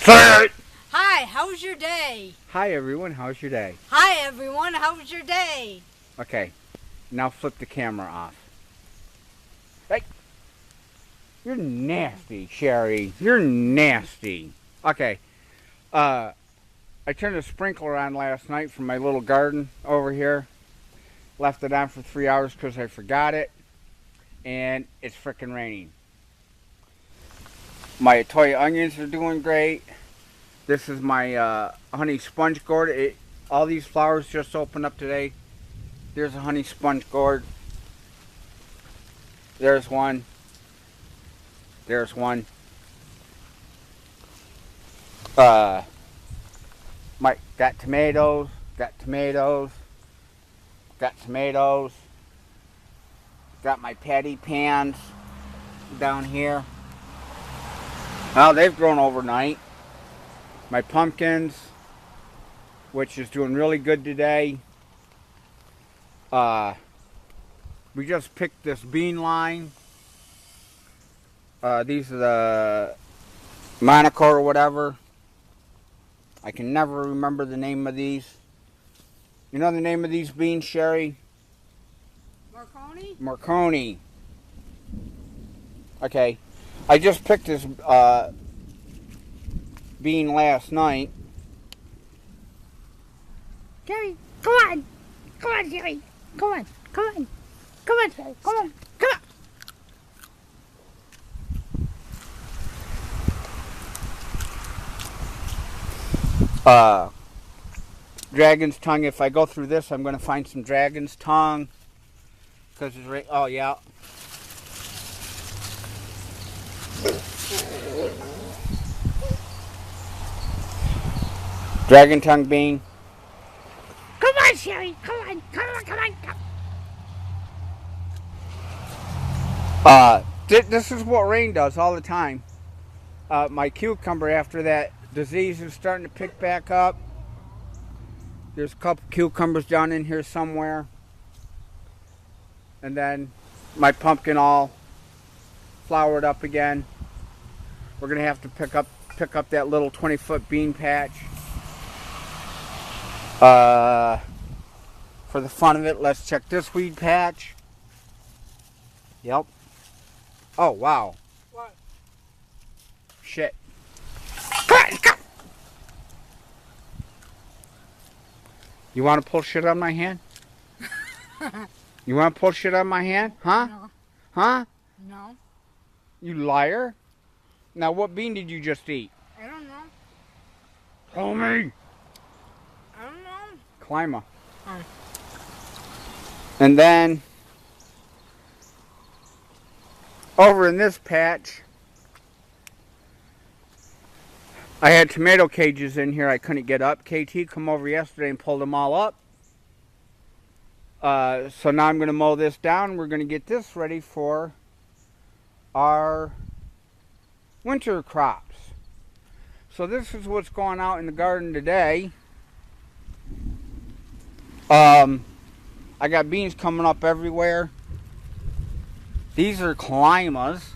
Say it! Hi, how's your day? Hi everyone, how's your day? Hi everyone, how's your day? Okay, now flip the camera off. Hey! You're nasty, Shari. You're nasty. Okay, I turned the sprinkler on last night from my little garden over here. Left it on for 3 hours because I forgot it. And it's frickin' raining. My toy onions are doing great. This is my honey sponge gourd. All these flowers just opened up today. There's a honey sponge gourd. There's one. There's one. Got tomatoes. Got tomatoes. Got tomatoes. Got my patty pans down here. Well, they've grown overnight. My pumpkins, which is doing really good today. We just picked this bean line. These are the Monaco or whatever. I can never remember the name of these. You know the name of these beans, Shari? Marconi? Marconi. Okay. I just picked this bean last night. Shari, come on. Come on, Shari. Come on. Come on. Come on, Shari. Come on. Come on. Dragon's tongue. If I go through this, I'm going to find some dragon's tongue. Because it's right. Oh, yeah. Dragon tongue bean. Come on, Shari. Come on. Come on. Come on. This is what rain does all the time. My cucumber, after that disease is starting to pick back up. There's a couple cucumbers down in here somewhere. And then my pumpkin all flowered up again. We're going to have to pick up that little 20-foot bean patch. For the fun of it, let's check this weed patch. Yep. Oh, wow. What? Shit. Come on, come. You want to pull shit on my hand? You want to pull shit on my hand? Huh? No. Huh? No. You liar. Now, what bean did you just eat? I don't know. Tell me. I don't know. Climber. Oh. And then, over in this patch, I had tomato cages in here I couldn't get up. KT come over yesterday and pulled them all up. So now I'm going to mow this down. We're going to get this ready for our winter crops. So this is what's going out in the garden today. I got beans coming up everywhere. These are climbers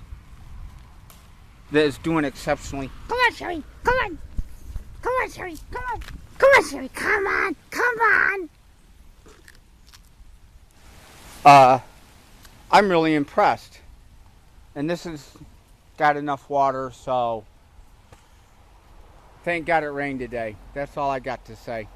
that is doing exceptionally. Come on, Shari. Come on. Come on, Shari. Come on. Come on, Shari. Come on. Come on. I'm really impressed. And this has got enough water, so thank God it rained today. That's all I got to say.